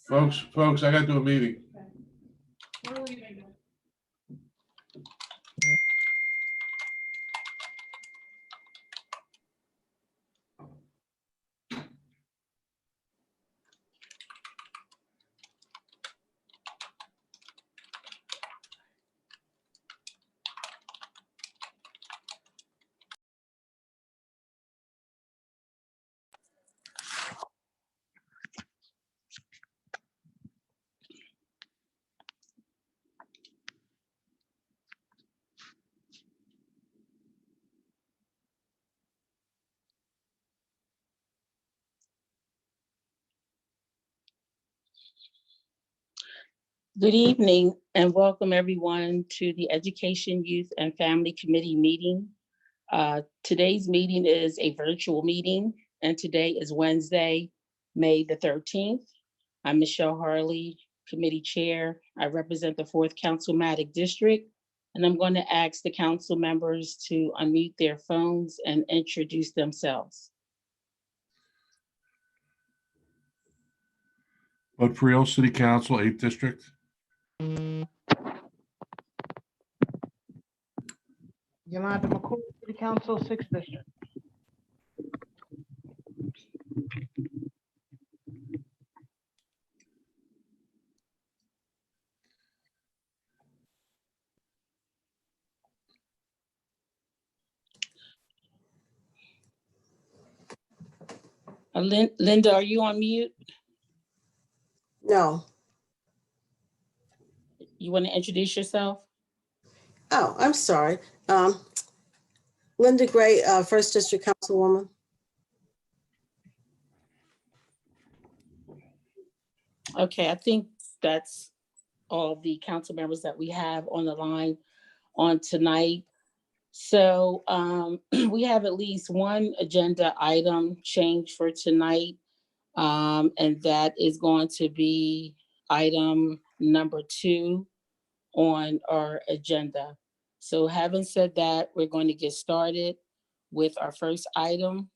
Folks, I gotta do a meeting. We're leaving. Good evening and welcome everyone to the Education, Youth and Family Committee meeting. Today's meeting is a virtual meeting and today is Wednesday, May the 13th. I'm Michelle Harley, Committee Chair. I represent the 4th Councilmatic District and I'm going to ask the council members to unmute their phones and introduce themselves. Bud Friel, City Council, 8th District. Yolanda McCoy, City Council, 6th District. Linda, are you on mute? No. You want to introduce yourself? Oh, I'm sorry. Linda Gray, 1st District Councilwoman. Okay, I think that's all the council members that we have on the line on tonight. So we have at least one agenda item change for tonight, and that is going to be item number 2 on our agenda. So having said that, we're going to get started with our first item,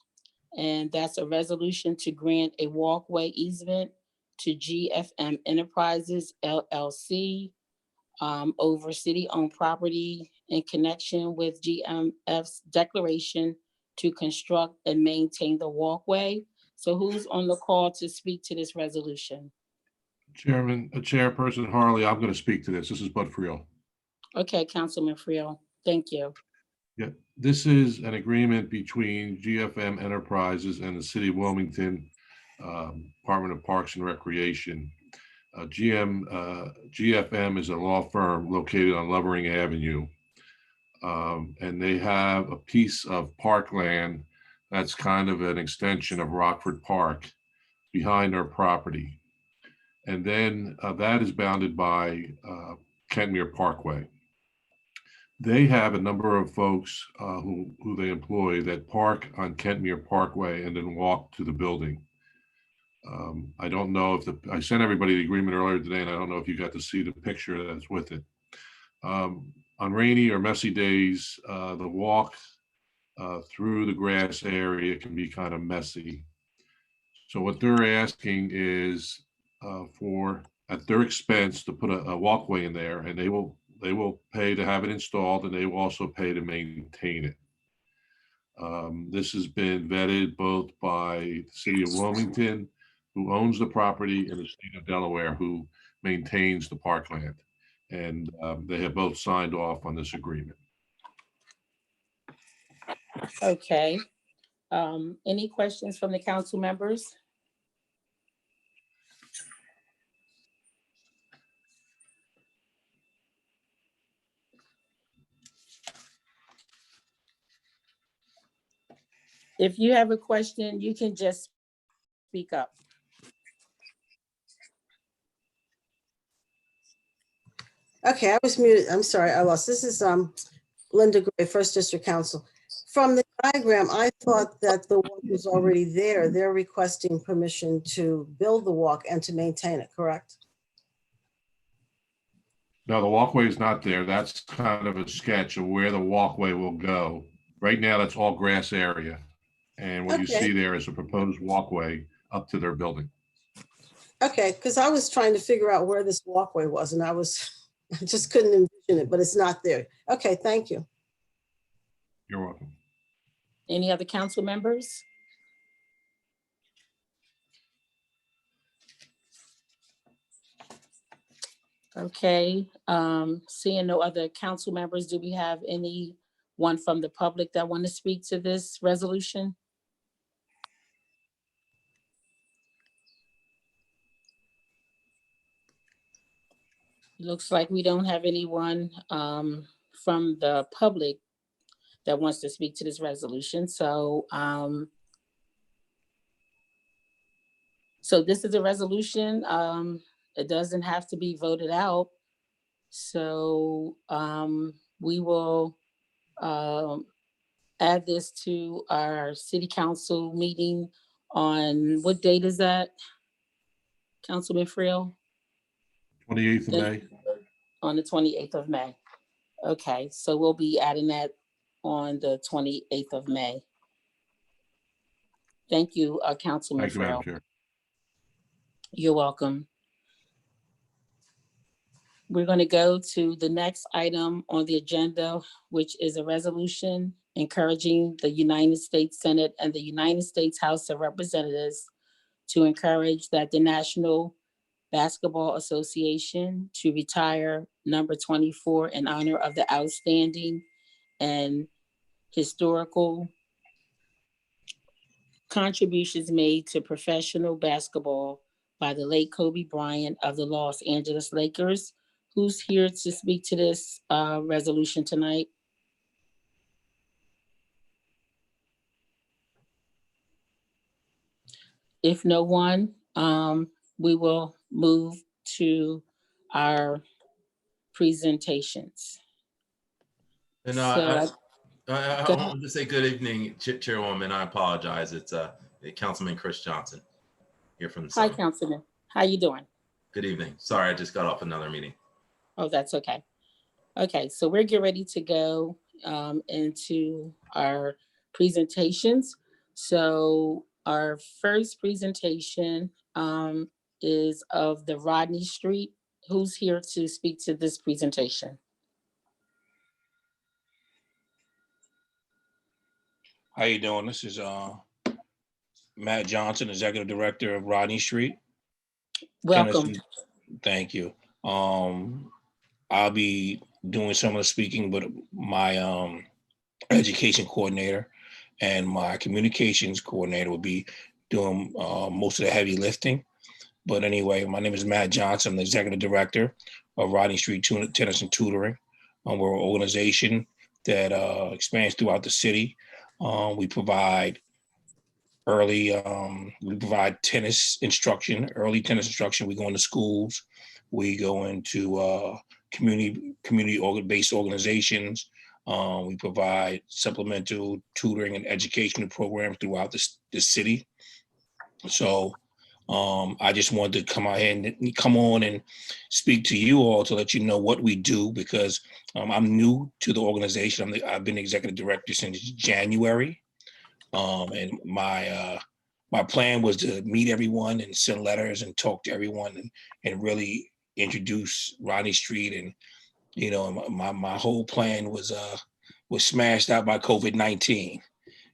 and that's a resolution to grant a walkway easement to GFM Enterprises LLC over city-owned property in connection with GMF's declaration to construct and maintain the walkway. So who's on the call to speak to this resolution? Chairperson Harley, I'm going to speak to this. This is Bud Friel. Okay, Councilman Friel, thank you. Yeah, this is an agreement between GFM Enterprises and the City of Wilmington Department of Parks and Recreation. GFM is a law firm located on Lovering Avenue, and they have a piece of parkland that's kind of an extension of Rockford Park behind their property. And then that is bounded by Kentmere Parkway. They have a number of folks who they employ that park on Kentmere Parkway and then walk to the building. I don't know if I sent everybody the agreement earlier today, and I don't know if you got to see the picture that's with it. On rainy or messy days, the walk through the grass area can be kind of messy. So what they're asking is for, at their expense, to put a walkway in there, and they will pay to have it installed, and they will also pay to maintain it. This has been vetted both by the City of Wilmington, who owns the property, and the State of Delaware, who maintains the parkland. And they have both signed off on this agreement. Okay. Any questions from the council members? If you have a question, you can just speak up. Okay, I was muted. I'm sorry, I lost. This is Linda Gray, 1st District Council. From the diagram, I thought that the walk was already there. They're requesting permission to build the walk and to maintain it, correct? No, the walkway is not there. That's kind of a sketch of where the walkway will go. Right now, that's all grass area. And what you Okay. see there is a proposed walkway up to their building. Okay, because I was trying to figure out where this walkway was and I just couldn't envision it, but it's not there. Okay, thank you. You're welcome. Any other council members? Okay, seeing no other council members, do we have anyone from the public that want to speak to this resolution? Looks like we don't have anyone from the public that wants to speak to this resolution. So this is a resolution. It doesn't have to be voted out. So we will add this to our city council meeting on, what date is that? Councilman Friel? 28th of May. On the 28th of May. Okay, so we'll be adding that on the 28th of May. Thank you, Councilman Thank you, Madam Friel. Chair. You're welcome. We're going to go to the next item on the agenda, which is a resolution encouraging the United States Senate and the United States House of Representatives to encourage that the National Basketball Association to retire number 24 in honor of the outstanding and historical contributions made to professional basketball by the late Kobe Bryant of the Los Angeles Lakers. Who's here to speak to this resolution tonight? If no one, we will move to our presentations. And So I go want to say good evening, Chairwoman. I apologize. It's Councilman Chris Johnson here from the Hi, Senate. Councilman. How you doing? Good evening. Sorry, I just got off another meeting. Oh, that's okay. Okay, so we're getting ready to go into our presentations. So our first presentation is of the RodneyStreet. Who's here to speak to this presentation? How you doing? This is Matt Johnson, Executive Director of RodneyStreet. Welcome. Thank you. I'll be doing some of the speaking, but my education coordinator and my communications coordinator will be doing most of the heavy lifting. But anyway, my name is Matt Johnson. I'm the Executive Director of RodneyStreet Tennis and Tutoring. We're an organization that expands throughout the city. We provide tennis instruction, early tennis instruction. We go into schools. We go into community-based organizations. We provide supplemental tutoring and educational programs throughout the city. So I just wanted to come on and speak to you all to let you know what we do, because I'm new to the organization. I've been executive director since January. And my plan was to meet everyone and send letters and talk to everyone and really introduce RodneyStreet. And, you know, my whole plan was smashed out by COVID-19.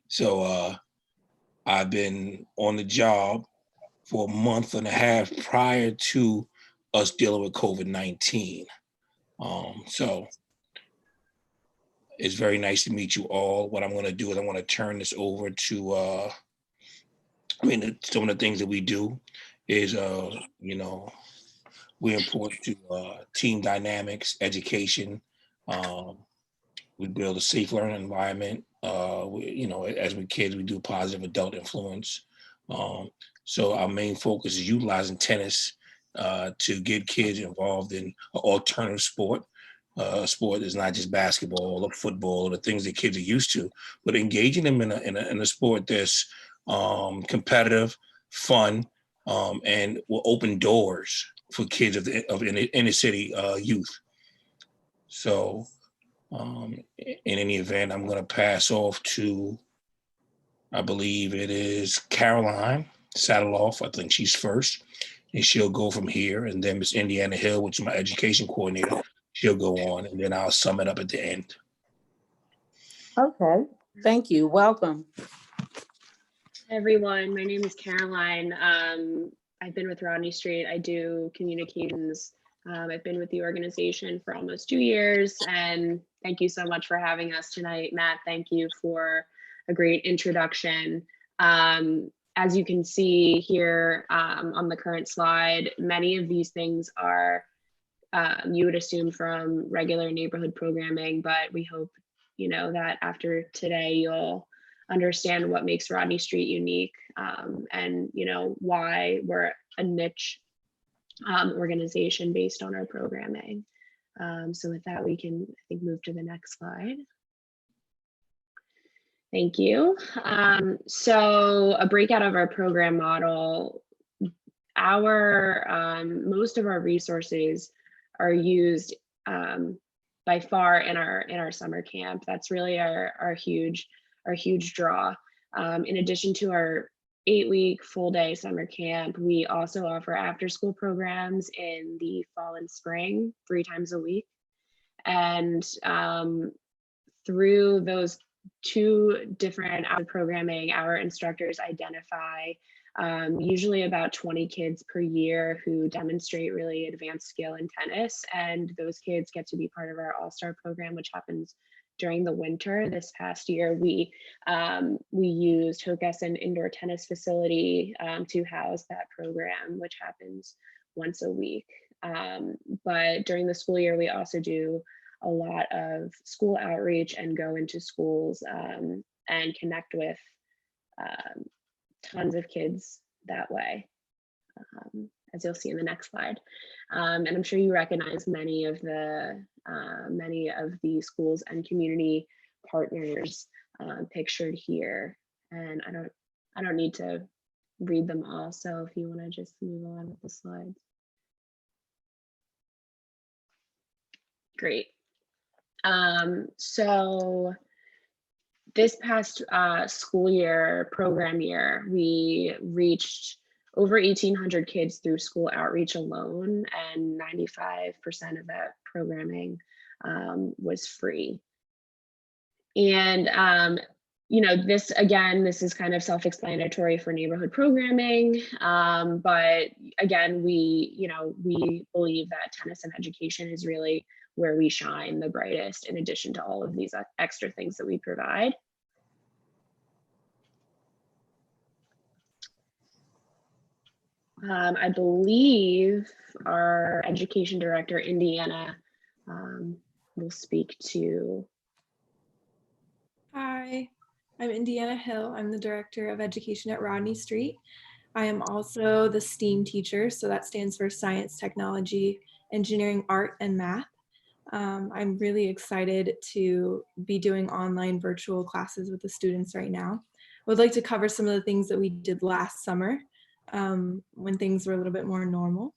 So I've been on the job for a month and a half prior to us dealing with COVID-19. So it's very nice to meet you all. What I'm going to do is I want to turn this over to, some of the things that we do is, you know, we're important to team dynamics, education. We build a safe learning environment. You know, as with kids, we do positive adult influence. So our main focus is utilizing tennis to get kids involved in an alternative sport. Sport is not just basketball or football or the things that kids are used to, but engaging them in a sport that's competitive, fun, and will open doors for kids of the inner city youth. So in any event, I'm going to pass off to I believe it is Caroline Saddleoff. I think she's first, and she'll go from here. And then Miss Indiana Hill, which is my education coordinator, she'll go on, and then I'll sum it up at the end. Okay, thank you. Welcome. Everyone, my name is Caroline. I've been with RodneyStreet. I do communications. I've been with the organization for almost 2 years, and thank you so much for having us tonight. Matt, thank you for a great introduction. As you can see here on the current slide, many of these things are you would assume from regular neighborhood programming, but we hope that after today you'll understand what makes RodneyStreet unique, and why we're a niche organization based on our programming. So with that, we can, I think, move to the next slide. Thank you. So a breakout of our program model. Most of our resources are used by far in our summer camp. That's really our huge draw. In addition to our 8-week full day summer camp, we also offer after school programs in the fall and spring 3 times a week. And through those 2 different hours of programming, our instructors identify usually about 20 kids per year who demonstrate really advanced skill in tennis. And those kids get to be part of our all-star program, which happens during the winter. This past year, we used Hockessin indoor tennis facility to house that program, which happens once a week. But during the school year, we also do a lot of school outreach and go into schools and connect with tons of kids that way, as you'll see in the next slide. And I'm sure you recognize many of the schools and community partners pictured here. And I don't need to read them all. So if you want to just move on with the slides. Great. So this past school year, program year, we reached over 1,800 kids through school outreach alone, and 95% of that programming was free. And this is kind of self-explanatory for neighborhood programming, but again, we believe that tennis and education is really where we shine the brightest, in addition to all of these extra things that we provide. I believe our education director, Indiana, will speak to. Hi, I'm Indiana Hill. I'm the Director of Education at RodneyStreet. I am also the STEAM teacher, so that stands for Science, Technology, Engineering, Art, and Math. I'm really excited to be doing online virtual classes with the students right now. I would like to cover some of the things that we did last summer when things were a little bit more normal.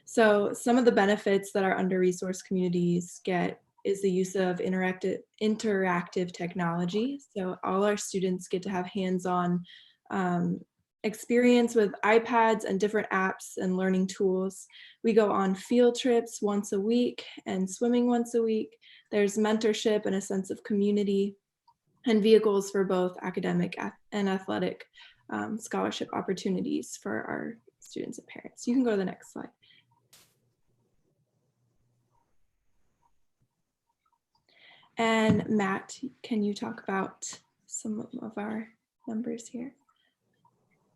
So some of the benefits that our under-resourced communities get is the use of interactive technology. So all our students get to have hands-on experience with iPads and different apps and learning tools. We go on field trips once a week and swimming once a week. There's mentorship and a sense of community, and vehicles for both academic and athletic scholarship opportunities for our students and parents. You can go to the next slide. And Matt, can you talk about some of our numbers here?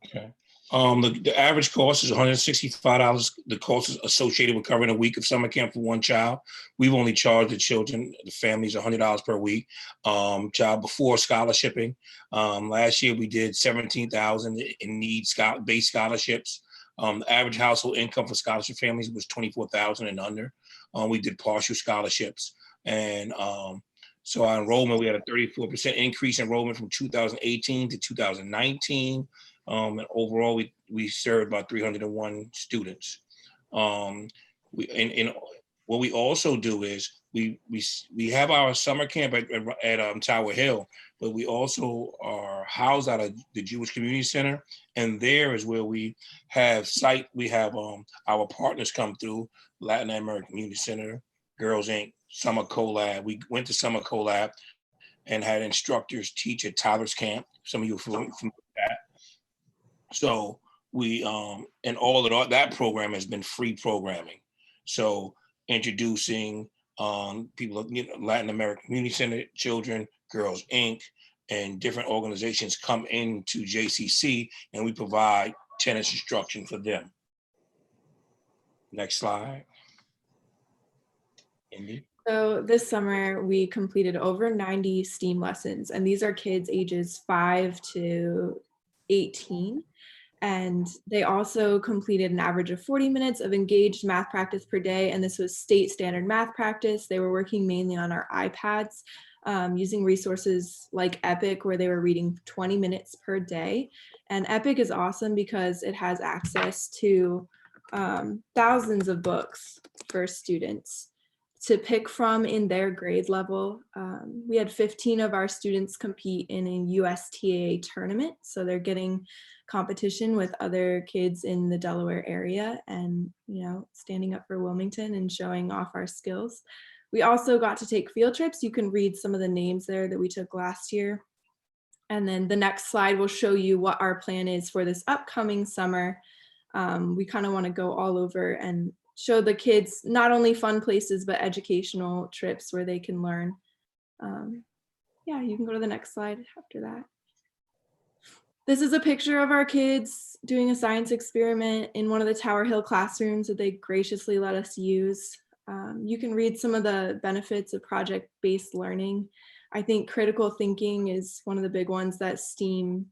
Okay. The average cost is $165. The cost is associated with covering a week of summer camp for one child. We've only charged the children, the families, $100 per week. Child before scholarshiping. Last year we did 17,000 in need-based scholarships. The average household income for scholarship families was 24,000 and under. We did partial scholarships, and so our enrollment, we had a 34% increase in enrollment from 2018 to 2019. And overall, we served about 301 students. What we also do is we have our summer camp at Tower Hill, but we also are housed out of the Jewish Community Center, and there is where we have our partners come through, Latin American Community Center, Girls Inc., Summer Collab. We went to Summer Collab and had instructors teach at Tyler's Camp. Some of you are familiar with that. So we and all of that program has been free programming. So introducing people, Latin American Community Center children, Girls Inc., and different organizations come into JCC, and we provide tennis instruction for them. Next slide. Indy. So this summer we completed over 90 STEAM lessons, and these are kids ages 5 to 18. And they also completed an average of 40 minutes of engaged math practice per day. And this was state standard math practice. They were working mainly on our iPads, using resources like Epic, where they were reading 20 minutes per day. And Epic is awesome because it has access to thousands of books for students to pick from in their grade level. We had 15 of our students compete in a USTA tournament. So they're getting competition with other kids in the Delaware area and, standing up for Wilmington and showing off our skills. We also got to take field trips. You can read some of the names there that we took last year. And then the next slide will show you what our plan is for this upcoming summer. We kind of want to go all over and show the kids not only fun places, but educational trips where they can learn. Yeah, you can go to the next slide after that. This is a picture of our kids doing a science experiment in one of the Tower Hill classrooms that they graciously let us use. You can read some of the benefits of project-based learning. I think critical thinking is one of the big ones that STEAM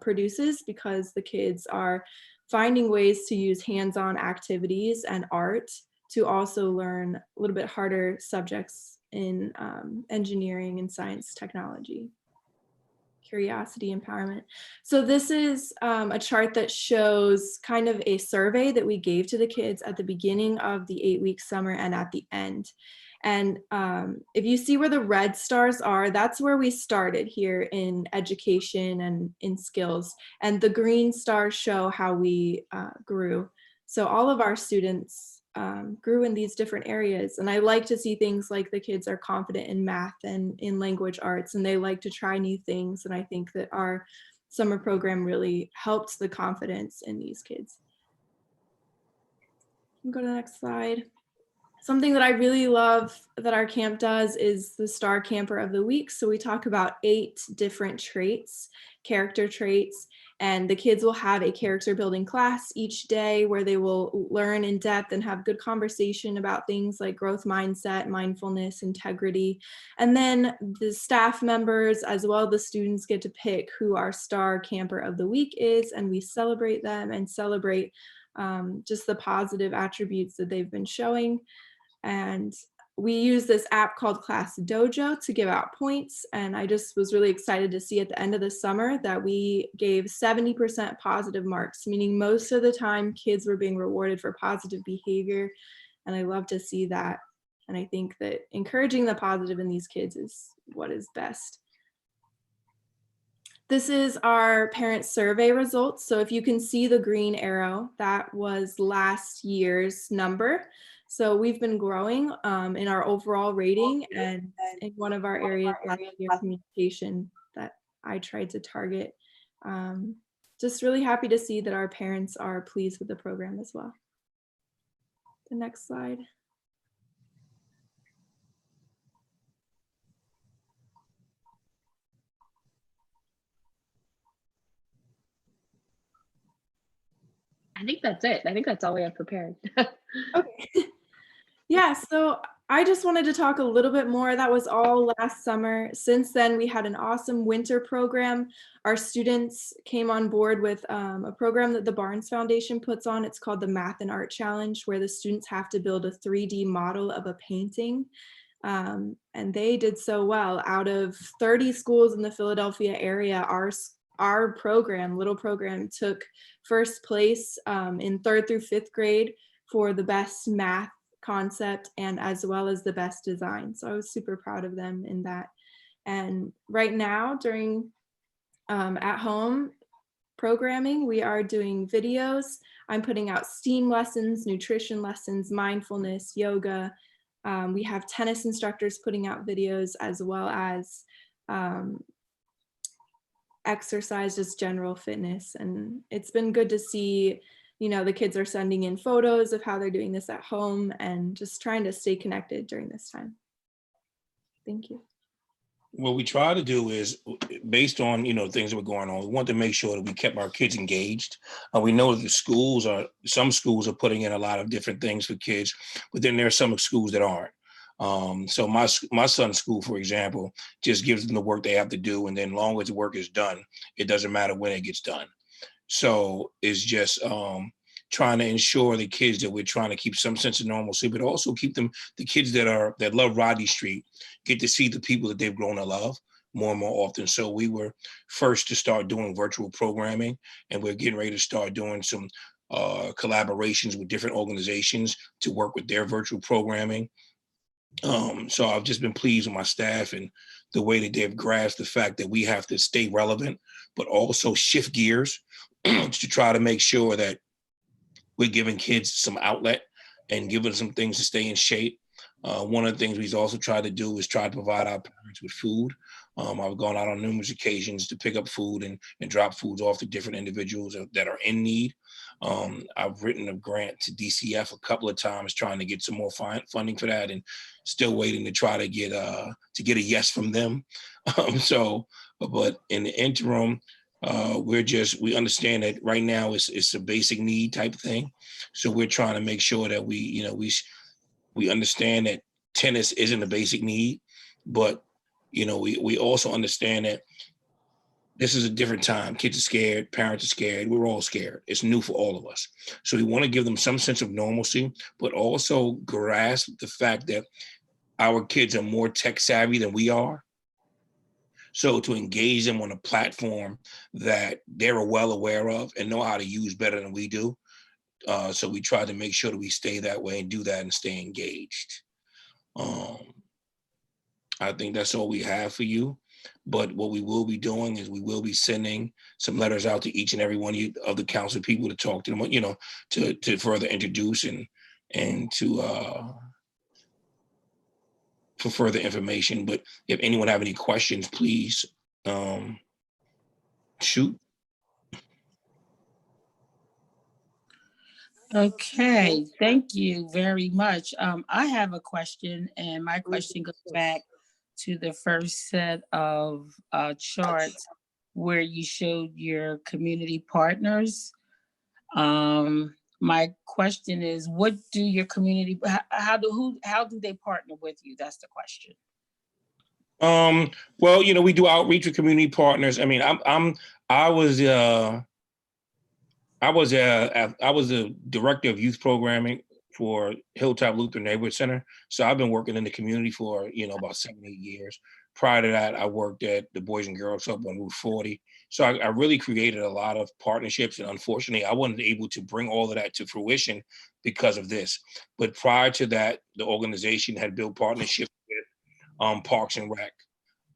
produces, because the kids are finding ways to use hands-on activities and art to also learn a little bit harder subjects in engineering and science technology. Curiosity, empowerment. So this is a chart that shows kind of a survey that we gave to the kids at the beginning of the 8-week summer and at the end. And if you see where the red stars are, that's where we started here in education and in skills. And the green stars show how we grew. So all of our students grew in these different areas. And I like to see things like the kids are confident in math and in language arts, and they like to try new things. And I think that our summer program really helped the confidence in these kids. Go to the next slide. Something that I really love that our camp does is the Star Camper of the Week. So we talk about 8 different traits, character traits, and the kids will have a character building class each day where they will learn in depth and have good conversation about things like growth mindset, mindfulness, integrity. And then the staff members as well, the students get to pick who our Star Camper of the Week is, and we celebrate them and celebrate just the positive attributes that they've been showing. And we use this app called Class Dojo to give out points. And I just was really excited to see at the end of the summer that we gave 70% positive marks, meaning most of the time kids were being rewarded for positive behavior. And I love to see that. And I think that encouraging the positive in these kids is what is best. This is our parent survey results. So if you can see the green arrow, that was last year's number. So we've been growing in our overall rating, and in one of our areas, last year, communication, that I tried to target. Just really happy to see that our parents are pleased with the program as well. The next slide. I think that's it. I think that's all we have prepared. Okay. Yeah, so I just wanted to talk a little bit more. That was all last summer. Since then, we had an awesome winter program. Our students came on board with a program that the Barnes Foundation puts on. It's called the Math and Art Challenge, where the students have to build a 3D model of a painting. And they did so well. Out of 30 schools in the Philadelphia area, our program, little program, took first place in 3rd through 5th grade for the best math concept and as well as the best design. So I was super proud of them in that. And right now during at home programming, we are doing videos. I'm putting out STEAM lessons, nutrition lessons, mindfulness, yoga. We have tennis instructors putting out videos as well as exercise, just general fitness. And it's been good to see, you know, the kids are sending in photos of how they're doing this at home and just trying to stay connected during this time. Thank you. What we try to do is, based on, you know, things that were going on, we want to make sure that we kept our kids engaged. We know that some schools are putting in a lot of different things for kids, but then there are some schools that aren't. So my son's school, for example, just gives them the work they have to do, and then long as the work is done, it doesn't matter when it gets done. So it's just trying to ensure the kids that we're trying to keep some sense of normalcy, but also keep them, the kids that love Rodney Street, get to see the people that they've grown to love more and more often. So we were first to start doing virtual programming, and we're getting ready to start doing some collaborations with different organizations to work with their virtual programming. So I've just been pleased with my staff and the way that they've grasped the fact that we have to stay relevant, but also shift gears to try to make sure that we're giving kids some outlet and giving them some things to stay in shape. One of the things we've also tried to do is try to provide our parents with food. I've gone out on numerous occasions to pick up food and drop foods off to different individuals that are in need. I've written a grant to DCF a couple of times trying to get some more funding for that, and still waiting to try to get a yes from them. But in the interim, we understand that right now it's a basic need type thing. So we're trying to make sure that we understand that tennis isn't a basic need, but we also understand that this is a different time. Kids are scared, parents are scared, we're all scared. It's new for all of us. So we want to give them some sense of normalcy, but also grasp the fact that our kids are more tech savvy than we are. So to engage them on a platform that they're well aware of and know how to use better than we do. So we try to make sure that we stay that way and do that and stay engaged. I think that's all we have for you. But what we will be doing is we will be sending some letters out to each and every one of the council people to talk to them, to further introduce and to for further information. But if anyone have any questions, please shoot. Okay, thank you very much. I have a question, and my question goes back to the first set of charts where you showed your community partners. My question is, what do your community, how do they partner with you? That's the question. Well, we do outreach with community partners. I mean, I was the director of youth programming for Hilltop Lutheran Neighborhood Center. So I've been working in the community for, about 7-8 years. Prior to that, I worked at the Boys and Girls Club on Route 40. So I really created a lot of partnerships. And unfortunately, I wasn't able to bring all of that to fruition because of this. But prior to that, the organization had built partnerships with Parks and Rec,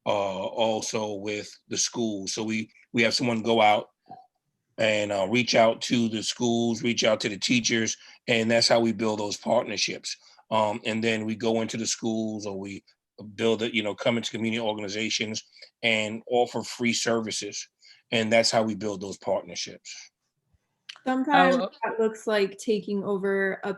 also with the schools. So we have someone go out and reach out to the schools, reach out to the teachers, and that's how we build those partnerships. And then we go into the schools, or we build it, come into community organizations and offer free services. And that's how we build those partnerships. Sometimes that looks like taking over a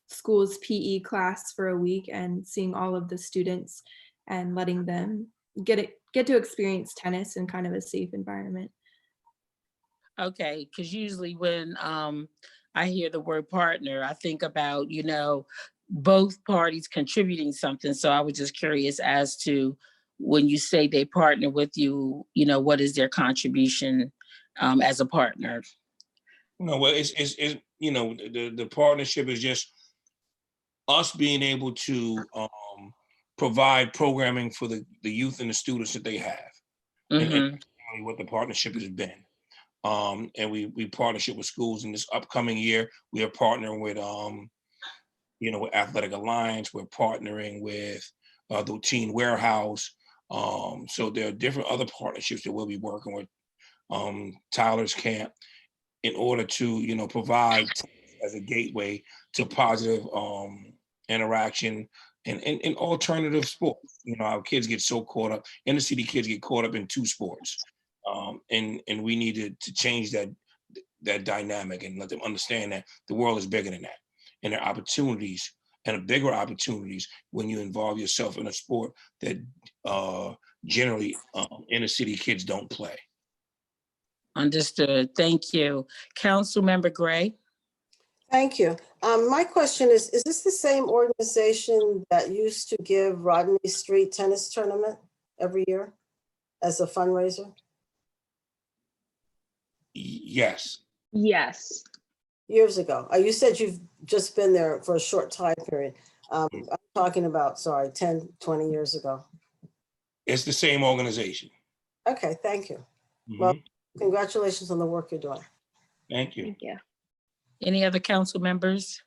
school's PE class for a week and seeing all of the students and letting them get to experience tennis in kind of a safe environment. Okay, because usually when I hear the word partner, I think about, both parties contributing something. So I was just curious as to when you say they partner with you, what is their contribution as a partner? Well, it's the partnership is just us being able to provide programming for the youth and the students that they have. Mm-hmm. And what the partnership has been. And we partnership with schools. In this upcoming year, we are partnering with with Athletic Alliance, we're partnering with the Teen Warehouse. So there are different other partnerships that we'll be working with Tyler's Camp in order to, provide as a gateway to positive interaction and alternative sports. Our kids get so caught up, inner city kids get caught up in two sports. And we needed to change that dynamic and let them understand that the world is bigger than that. And there are opportunities and bigger opportunities when you involve yourself in a sport that generally inner city kids don't play. Understood. Thank you. Councilmember Gray? Thank you. My question is this the same organization that used to give Rodney Street tennis tournament every year as a fundraiser? Yes. Yes. Years ago. You said you've just been there for a short time period. I'm talking about, sorry, 10, 20 years ago. It's the same organization. Okay, thank you. Mhm. Well, congratulations on the work you're doing. Thank you. Thank you. Any other council members?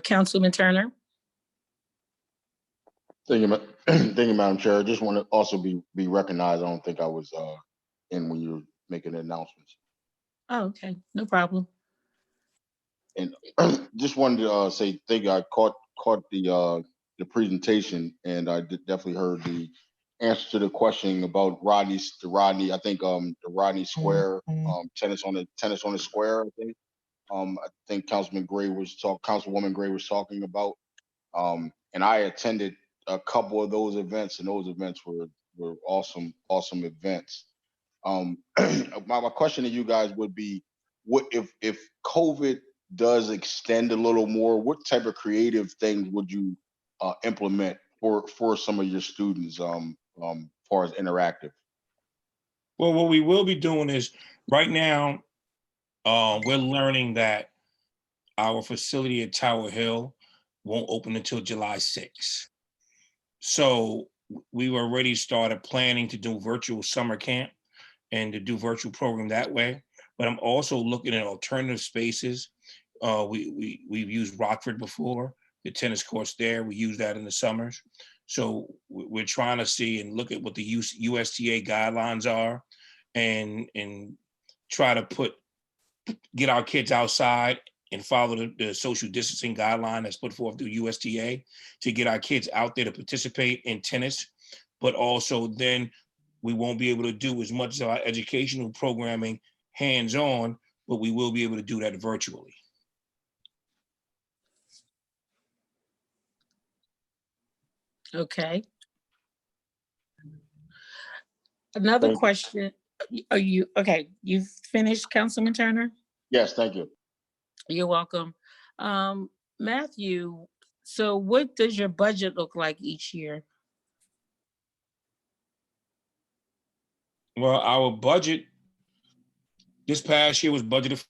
Councilman Turner? Thank you, thank you, Madam Chair. I just want to also be recognized. I don't think I was in when you were making the announcements. Oh, okay, no problem. And just wanted to say thank you. I caught the presentation, and I definitely heard the answer to the question about Rodney. I think the Rodney Square tennis on the square. I think Councilwoman Gray was talking about. And I attended a couple of those events, and those events were awesome events. My question to you guys would be, what if COVID does extend a little more, what type of creative things would you implement for some of your students as far as interactive? Well, what we will be doing is right now, we're learning that our facility at Tower Hill won't open until July 6th. So we've already started planning to do virtual summer camp and to do virtual program that way. But I'm also looking at alternative spaces. We've used Rockford before, the tennis courts there. We use that in the summers. So we're trying to see and look at what the USTA guidelines are and try to get our kids outside and follow the social distancing guideline that's put forth through USTA to get our kids out there to participate in tennis. But also then we won't be able to do as much of our educational programming hands-on, but we will be able to do that virtually. Okay. Another question. Are you, okay, you've finished, Councilman Turner? Yes, thank you. You're welcome. Matthew, so what does your budget look like each year? Well, our budget this past year was budgeted,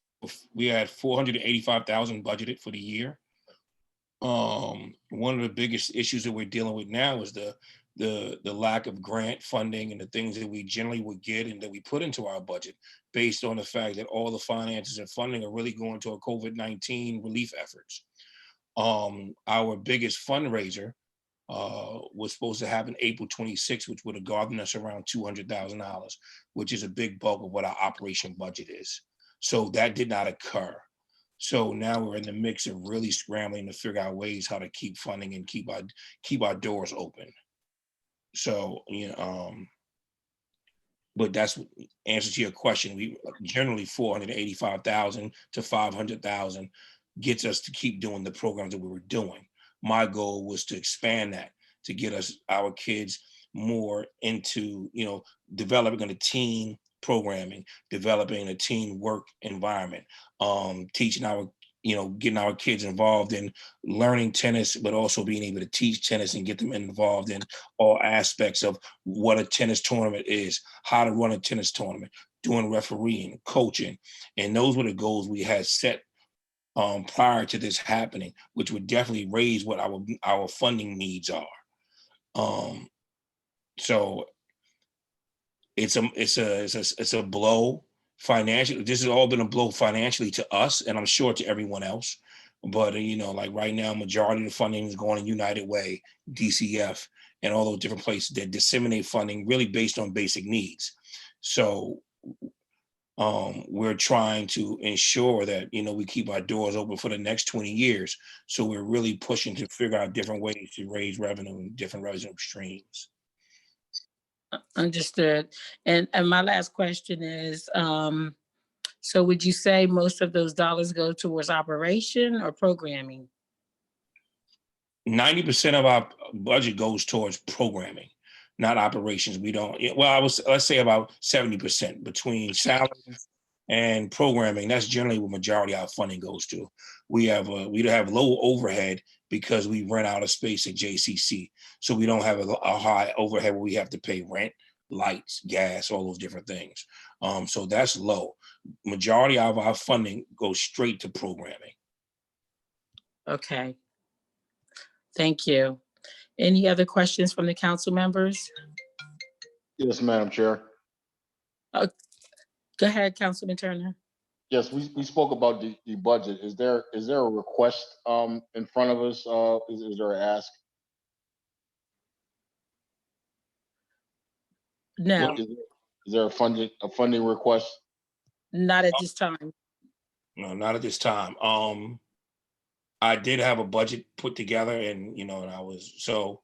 we had 485,000 budgeted for the year. One of the biggest issues that we're dealing with now is the lack of grant funding and the things that we generally would get and that we put into our budget based on the fact that all the finances and funding are really going to our COVID-19 relief efforts. Our biggest fundraiser was supposed to happen April 26th, which would have gotten us around $200,000, which is a big bulk of what our operation budget is. So that did not occur. So now we're in the mix of really scrambling to figure out ways how to keep funding and keep our doors open. So, but that's answer to your question. We generally 485,000 to 500,000 gets us to keep doing the programs that we were doing. My goal was to expand that, to get our kids more into, developing a teen programming, developing a teen work environment, teaching getting our kids involved in learning tennis, but also being able to teach tennis and get them involved in all aspects of what a tennis tournament is, how to run a tennis tournament, doing refereeing, coaching. And those were the goals we had set prior to this happening, which would definitely raise what our funding needs are. So it's a blow financially, this has all been a blow financially to us, and I'm sure to everyone else. But you know, like right now, majority of the funding is going to United Way, DCF, and all those different places that disseminate funding really based on basic needs. So we're trying to ensure that, you know, we keep our doors open for the next 20 years. So we're really pushing to figure out different ways to raise revenue and different revenue streams. Understood. And my last question is, so would you say most of those dollars go towards operation or programming? 90% of our budget goes towards programming, not operations. We don't, well, let's say about 70% between salaries and programming. That's generally what majority of our funding goes to. We have low overhead because we rent out a space at JCC. So we don't have a high overhead where we have to pay rent, lights, gas, all those different things. So that's low. Majority of our funding goes straight to programming. Okay. Thank you. Any other questions from the council members? Yes, Madam Chair. Go ahead, Councilman Turner. Yes, we spoke about the budget. Is there a request in front of us? Is there an ask? No, Is there a funding request? not at this time. No, not at this time. I did have a budget put together, and you know, so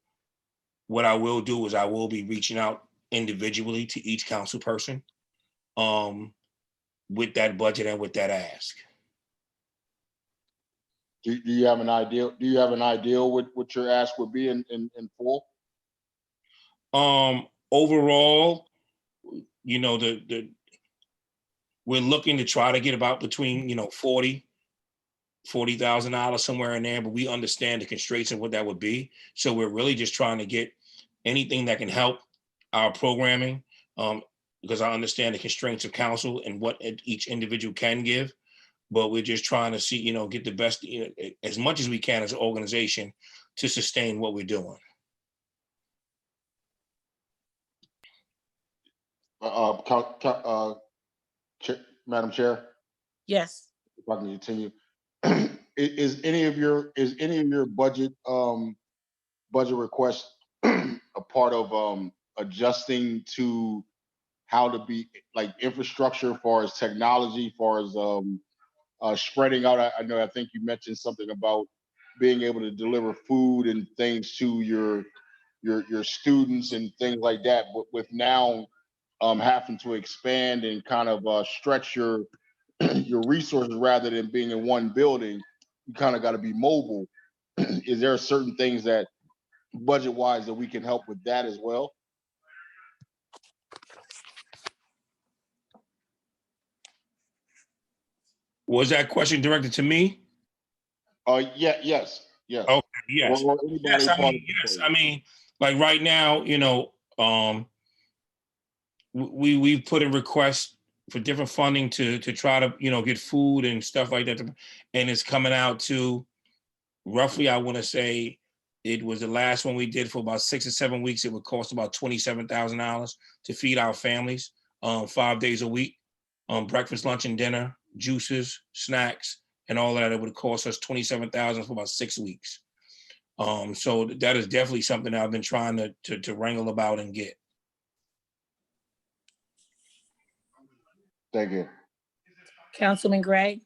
what I will do is I will be reaching out individually to each council person with that budget and with that ask. Do you have an idea? Do you have an idea what your ask would be in full? Overall, you know, we're looking to try to get about between, you know, $40,000 somewhere in there, but we understand the constraints and what that would be. So we're really just trying to get anything that can help our programming, because I understand the constraints of council and what each individual can give. But we're just trying to see, you know, get the best, you know, as much as we can as an organization to sustain what we're doing. Madam Chair, Yes. if I can continue, is any of your budget requests a part of adjusting to how to be like infrastructure as far as technology, as far as spreading out? I think you mentioned something about being able to deliver food and things to your students and things like that. But with now having to expand and kind of stretch your your resources rather than being in one building, you kind of got to be mobile. Is there certain things that budget-wise that we can help with that as well? Was that question directed to me? Yes. Okay, yes. Or anybody Yes, part of the yes. program. I mean, like right now, you know, we've put in requests for different funding to try to, you know, get food and stuff like that. And it's coming out to roughly, I want to say, it was the last one we did for about 6 or 7 weeks. It would cost about $27,000 to feed our families 5 days a week, breakfast, lunch, and dinner, juices, snacks, and all that. It would cost us $27,000 for about 6 weeks. So that is definitely something that I've been trying to wrangle about and get. Thank you. Councilman Gray.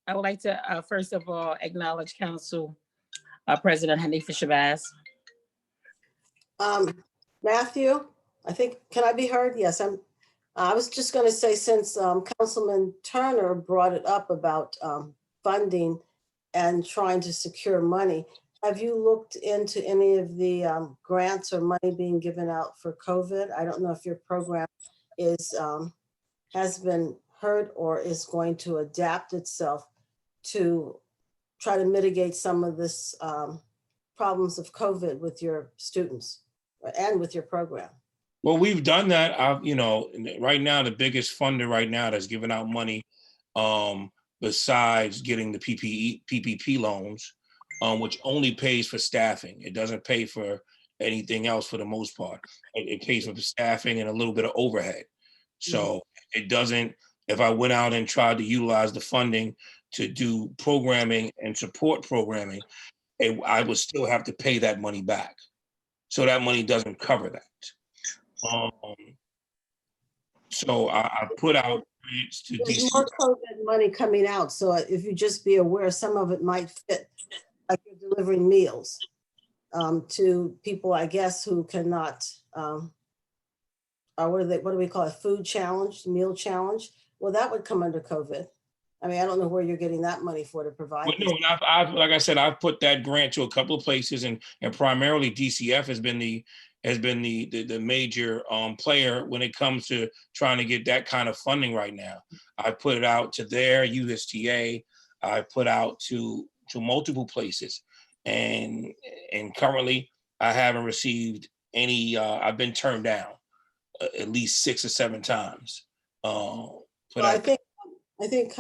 I would like to first of all acknowledge Council President Hanifa Shabazz. Matthew, I think, can I be heard? Yes, I was just going to say, since Councilman Turner brought it up about funding and trying to secure money, have you looked into any of the grants or money being given out for COVID? I don't know if your program has been heard or is going to adapt itself to try to mitigate some of this problems of COVID with your students and with your program. Well, we've done that. You know, right now, the biggest funder right now that's giving out money, besides getting the PPP loans, which only pays for staffing. It doesn't pay for anything else for the most part. It pays for the staffing and a little bit of overhead. So It doesn't, if I went out and tried to utilize the funding to do programming and support programming, I would still have to pay that money back. So that money doesn't cover that. So I put out grants to There's DC. more COVID money coming out, so if you just be aware, some of it might fit, like you're delivering meals to people, I guess, who cannot, what do we call it? Food challenge, meal challenge? Well, that would come under COVID. I mean, I don't know where you're getting that money for to provide. But no, I've like I said, I've put that grant to a couple of places, and primarily DCF has been the major player when it comes to trying to get that kind of funding right now. I put it out to their USTA. I put out to multiple places, and currently I haven't received any. I've been turned down at least 6 or 7 times. Well, I think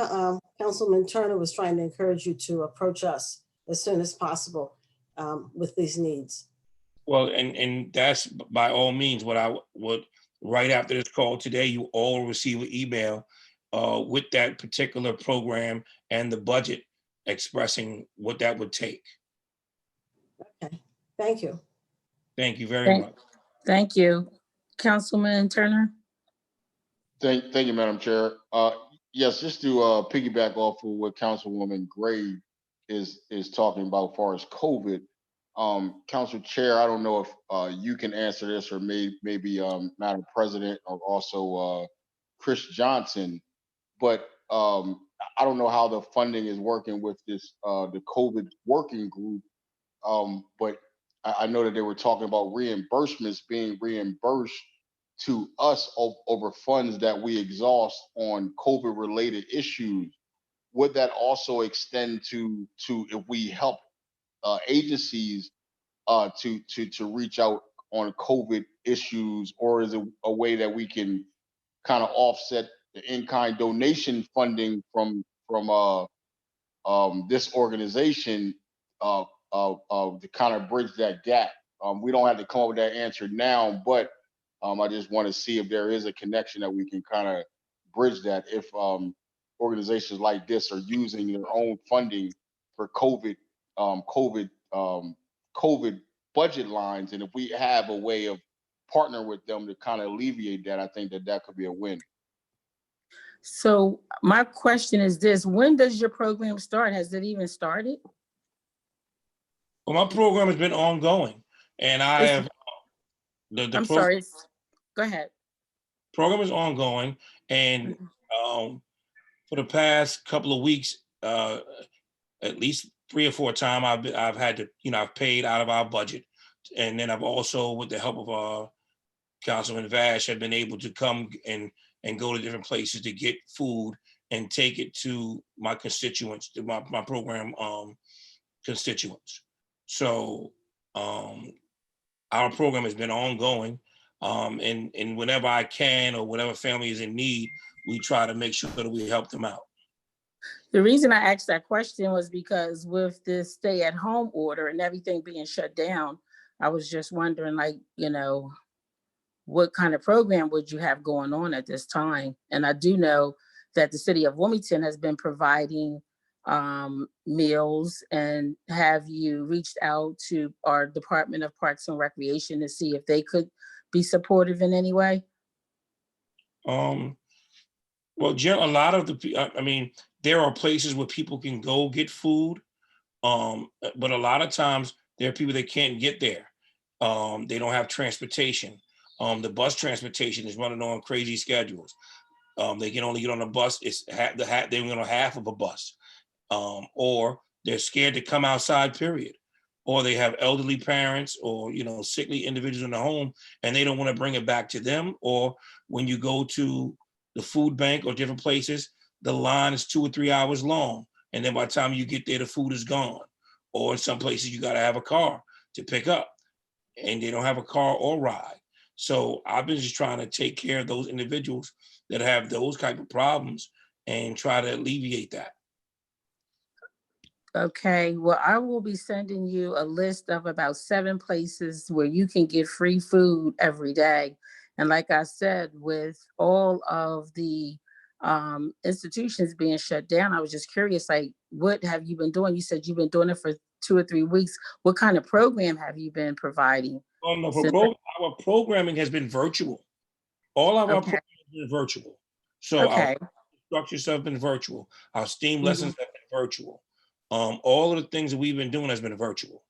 Councilman Turner was trying to encourage you to approach us as soon as possible with these needs. Well, and that's by all means what I would, right after this call today, you all receive an email with that particular program and the budget expressing what that would take. Okay, thank you. Thank you very much. Thank you. Councilman Turner? Thank you, Madam Chair. Yes, just to piggyback off of what Councilwoman Gray is talking about as far as COVID. Council Chair, I don't know if you can answer this, or maybe Madam President, or also Chris Johnson, but I don't know how the funding is working with this the COVID working group, but I know that they were talking about reimbursements being reimbursed to us over funds that we exhaust on COVID related issues. Would that also extend to if we help agencies to reach out on COVID issues, or is it a way that we can kind of offset the in-kind donation funding from this organization to kind of bridge that gap? We don't have to come up with that answer now, but I just want to see if there is a connection that we can kind of bridge that if organizations like this are using their own funding for COVID budget lines, and if we have a way of partnering with them to kind of alleviate that, I think that could be a win. So my question is this: when does your program start? Has it even started? Well, my program has been ongoing, and I have I'm sorry. Go ahead. Program is ongoing, and for the past couple of weeks, at least 3 or 4 times, I've had to, I've paid out of our budget, and then I've also, with the help of Councilman Vash, have been able to come and go to different places to get food and take it to my constituents, to my program constituents. So our program has been ongoing, and whenever I can, or whatever family is in need, we try to make sure that we help them out. The reason I asked that question was because with this stay-at-home order and everything being shut down, I was just wondering, like, what kind of program would you have going on at this time? And I do know that the city of Wilmington has been providing meals. And have you reached out to our Department of Parks and Recreation to see if they could be supportive in any way? Well, a lot of there are places where people can go get food, but a lot of times there are people that can't get there. They don't have transportation. The bus transportation is running on crazy schedules. They can only get on a bus. They're on half of a bus, or they're scared to come outside, period. Or they have elderly parents, or sickly individuals in the home, and they don't want to bring it back to them. Or when you go to the food bank or different places, the line is 2 or 3 hours long, and then by the time you get there, the food is gone. Or in some places, you got to have a car to pick up, and they don't have a car or ride. So I've been just trying to take care of those individuals that have those type of problems and try to alleviate that. Okay, well, I will be sending you a list of about 7 places where you can get free food every day. And like I said, with all of the institutions being shut down, I was just curious, like, what have you been doing? You said you've been doing it for 2 or 3 weeks. What kind of program have you been providing? Our programming has been virtual. All of our Okay. programs have been virtual. So Okay. our structures have been virtual. Our STEAM Mhm. lessons have been virtual. All of the things that we've been doing has been virtual.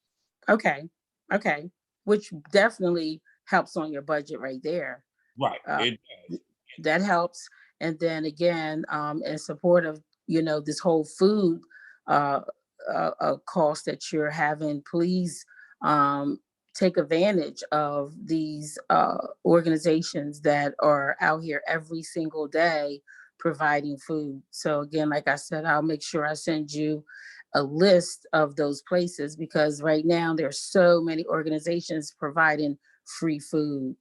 Okay. Okay. Which definitely helps on your budget right there. Right. Uh, It does. that helps. And then again, in support of, this whole food cost that you're having, please take advantage of these organizations that are out here every single day providing food. So again, like I said, I'll make sure I send you a list of those places, because right now there's so many organizations providing free food.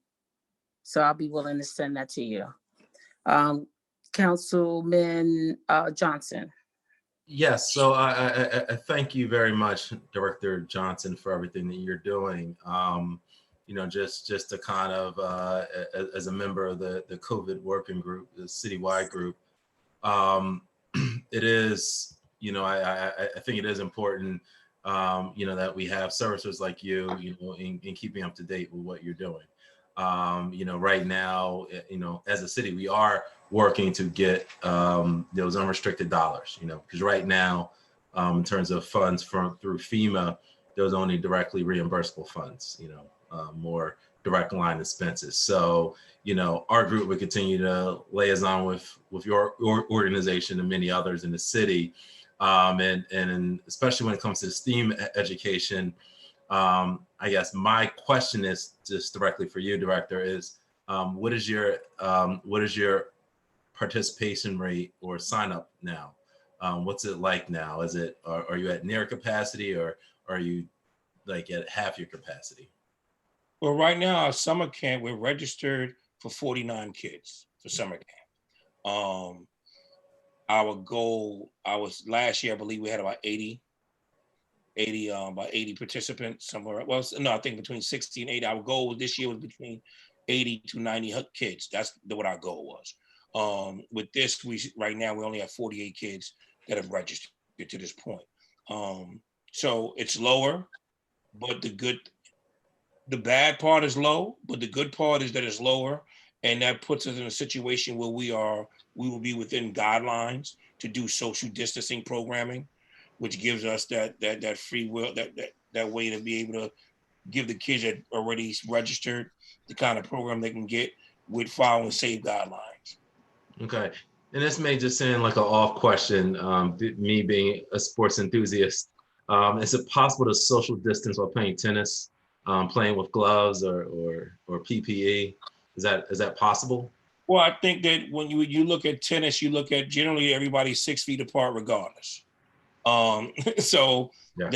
So I'll be willing to send that to you. Councilman Johnson. Yes, so I thank you very much, Director Johnson, for everything that you're doing. Just to kind of, as a member of the COVID working group, the citywide group, it is, I think it is important, that we have services like you, in keeping up to date with what you're doing. Right now, as a city, we are working to get those unrestricted dollars, because right now, in terms of funds through FEMA, those only directly reimbursable funds, more direct line expenses. So, our group would continue to liaison with your organization and many others in the city. And especially when it comes to STEAM education, I guess my question is just directly for you, Director, is what is your participation rate or sign up now? What's it like now? Are you at near capacity, or are you like at half your capacity? Well, right now, our summer camp, we're registered for 49 kids for summer camp. Our goal, last year, I believe we had about 80 participants somewhere. Well, no, I think between 60 and 80. Our goal this year was between 80 to 90 kids. That's what our goal was. With this, right now we only have 48 kids that have registered to this point. So it's lower, but the bad part is low, but the good part is that it's lower, and that puts us in a situation where we will be within guidelines to do social distancing programming, which gives us that free will, that way to be able to give the kids that already registered the kind of program they can get with following safe guidelines. Okay, and this may just sound like an off question, me being a sports enthusiast. Is it possible to social distance while playing tennis, playing with gloves or PPE? Is that possible? Well, I think that when you look at tennis, you look at generally everybody's 6 feet apart regardless. So Yeah.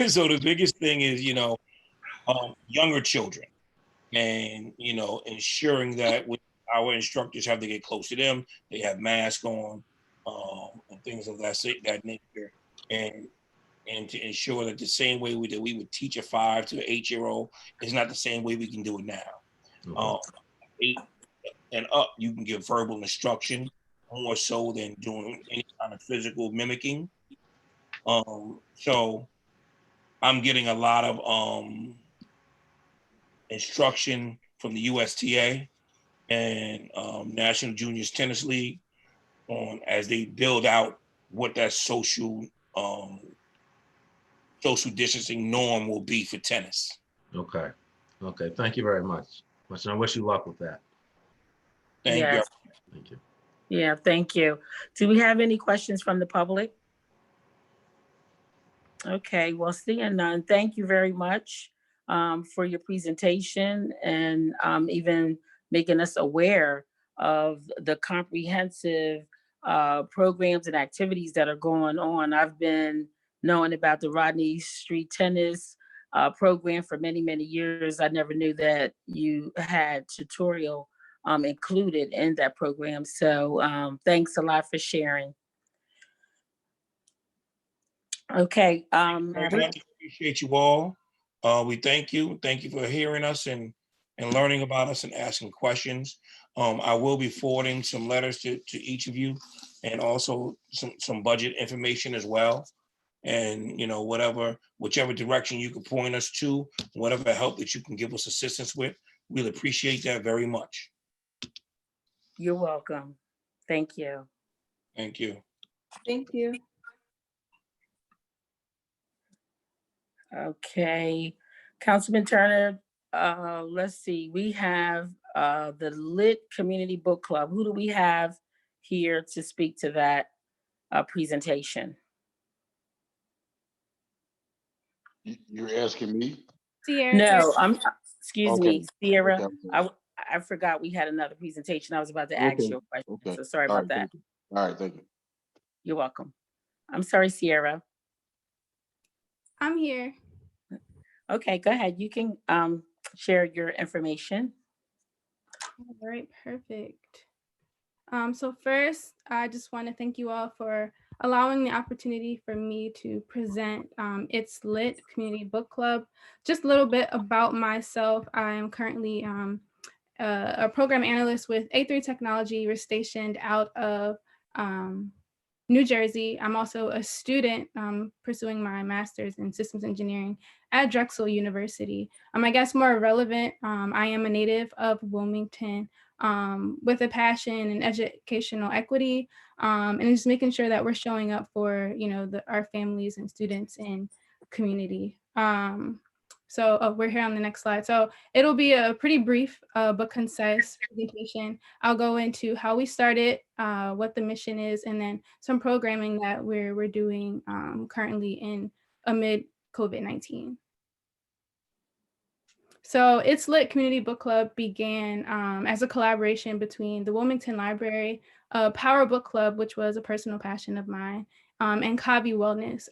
so the biggest thing is, younger children, and, ensuring that with our instructors have to get close to them, they have masks on, and things of that nature. And to ensure that the same way we would teach a 5 to 8-year-old is not the same way we can do it now. 8 and up, you can give verbal instruction more so than doing any kind of physical mimicking. So I'm getting a lot of instruction from the USTA and National Juniors Tennis League as they build out what that social distancing norm will be for tennis. Okay. Thank you very much. And I wish you luck with that. Thank you. Thank you. Yeah, thank you. Do we have any questions from the public? Okay, well, seeing none, thank you very much for your presentation and even making us aware of the comprehensive programs and activities that are going on. I've been knowing about the RodneyStreet tennis program for many, many years. I never knew that you had tutorial included in that program. So thanks a lot for sharing. Okay. I appreciate you all. We thank you. Thank you for hearing us and and learning about us and asking questions. I will be forwarding some letters to each of you, and also some budget information as well. And, you know, whichever direction you can point us to, whatever help that you can give us assistance with, we'll appreciate that very much. You're welcome. Thank you. Thank you. Thank you. Okay, Councilman Turner, let's see, we have the Lit Community Book Club. Who do we have here to speak to that presentation? You're asking me? Sierra. No, excuse Okay. me, Sierra. Okay. I forgot we had another presentation. I was about to ask Okay. you a question, Okay. so sorry All about right, that. thank you. All right, thank you. You're welcome. I'm sorry, Sierra. I'm here. Okay, go ahead. You can share your information. All right, perfect. So first, I just want to thank you all for allowing the opportunity for me to present It's Lit Community Book Club. Just a little bit about myself. I am currently a program analyst with A3 Technology. We're stationed out of New Jersey. I'm also a student pursuing my master's in systems engineering at Drexel University. I guess more relevant, I am a native of Wilmington with a passion in educational equity and just making sure that we're showing up for, you know, our families and students and community. So we're here on the next slide. So it'll be a pretty brief but concise presentation. I'll go into how we started, what the mission is, and then some programming that we're doing currently amid COVID-19. So It's Lit Community Book Club began as a collaboration between the Wilmington Library, Power Book Club, which was a personal passion of mine, and Kavi Wellness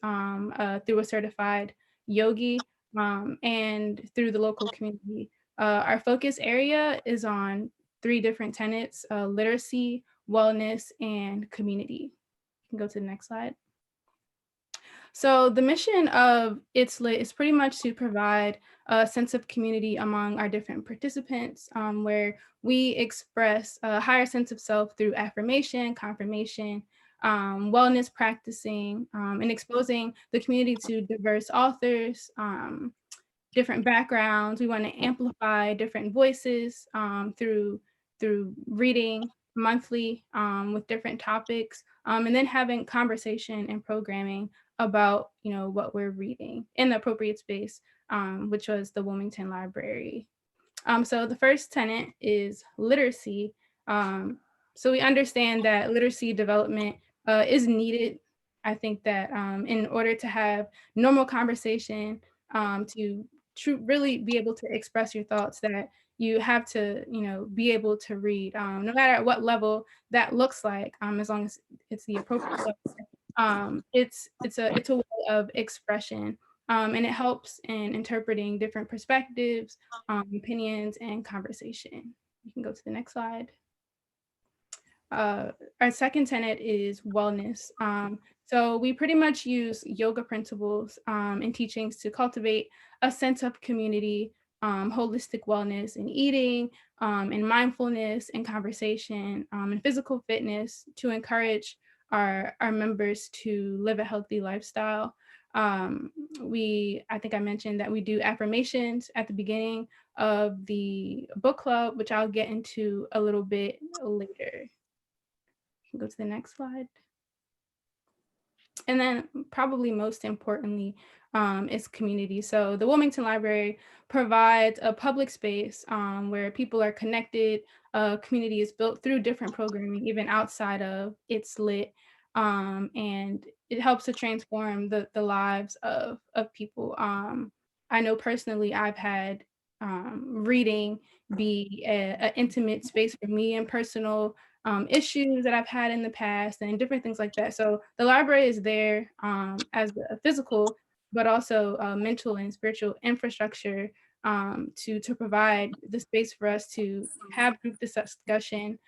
through a certified yogi and through the local community. Our focus area is on 3 different tenets: literacy, wellness, and community. You can go to the next slide. So the mission of It's Lit is pretty much to provide a sense of community among our different participants, where we express a higher sense of self through affirmation, confirmation, wellness practicing, and exposing the community to diverse authors, different backgrounds. We want to amplify different voices through reading monthly with different topics, and then having conversation and programming about, you know, what we're reading in the appropriate space, which was the Wilmington Library. So the first tenet is literacy. So we understand that literacy development is needed. I think that in order to have normal conversation, to really be able to express your thoughts, that you have to, you know, be able to read, no matter at what level that looks like, as long as it's the appropriate level. It's a way of expression, and it helps in interpreting different perspectives, opinions, and conversation. You can go to the next slide. Our second tenet is wellness. So we pretty much use yoga principles and teachings to cultivate a sense of community, holistic wellness in eating, and mindfulness and conversation, and physical fitness to encourage our members to live a healthy lifestyle. I think I mentioned that we do affirmations at the beginning of the book club, which I'll get into a little bit later. Go to the next slide. And then probably most importantly is community. So the Wilmington Library provides a public space where people are connected. Community is built through different programming, even outside of It's Lit. And it helps to transform the lives of people. I know personally I've had reading be an intimate space for me and personal issues that I've had in the past and different things like that. So the library is there as a physical, but also mental and spiritual infrastructure to provide the space for us to have group discussion,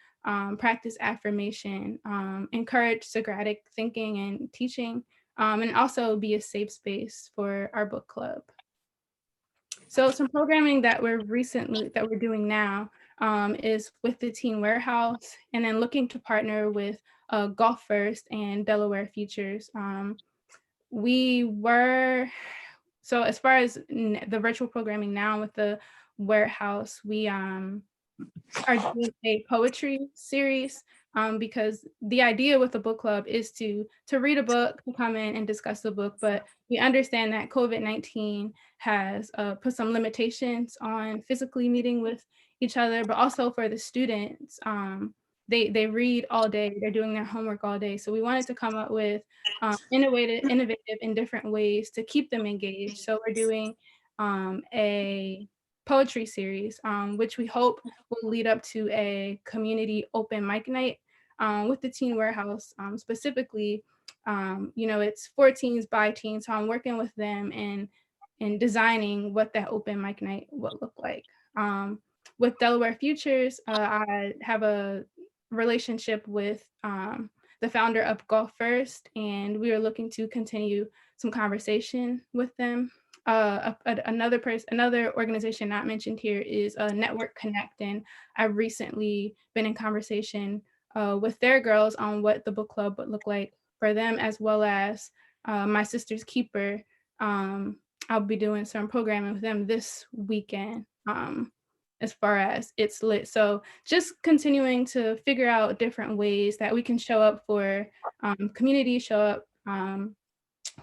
practice affirmation, encourage Socratic thinking and teaching, and also be a safe space for our book club. So some programming that we're doing now is with the Teen Warehouse, and then looking to partner with Golf First and Delaware Futures. So as far as the virtual programming now with the warehouse, we are doing a poetry series because the idea with the book club is to read a book, to come in and discuss the book, but we understand that COVID-19 has put some limitations on physically meeting with each other, but also for the students, they read all day, they're doing their homework all day. So we wanted to come up with innovative and different ways to keep them engaged. So we're doing a poetry series, which we hope will lead up to a community open mic night with the Teen Warehouse. Specifically, it's for teens by teens. So I'm working with them and designing what that open mic night will look like. With Delaware Futures, I have a relationship with the founder of Golf First, and we are looking to continue some conversation with them. Another organization not mentioned here is Network Connect, and I've recently been in conversation with their girls on what the book club would look like for them, as well as My Sister's Keeper. I'll be doing some programming with them this weekend as far as It's Lit. So just continuing to figure out different ways that we can show up for community, show up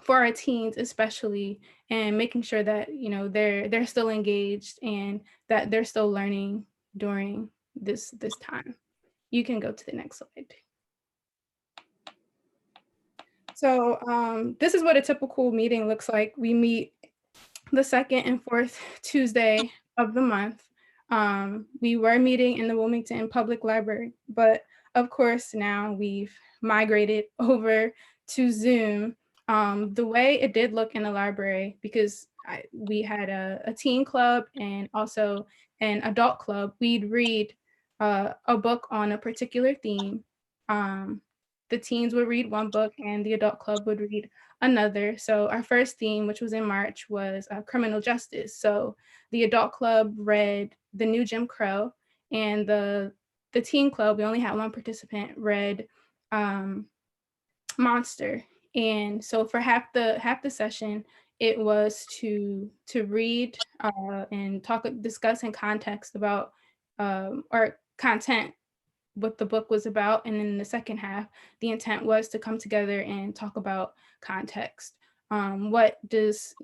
for our teens especially, and making sure that they're still engaged and that they're still learning during this time. You can go to the next slide. So this is what a typical meeting looks like. We meet the second and fourth Tuesday of the month. We were meeting in the Wilmington Public Library, but of course now we've migrated over to Zoom. The way it did look in the library, because we had a teen club and also an adult club, we'd read a book on a particular theme. The teens would read one book and the adult club would read another. So our first theme, which was in March, was criminal justice. So the adult club read The New Jim Crow, and the teen club, we only had one participant, read Monster. And so for half the session, it was to read and discuss in context about or content what the book was about. And in the second half, the intent was to come together and talk about context. What does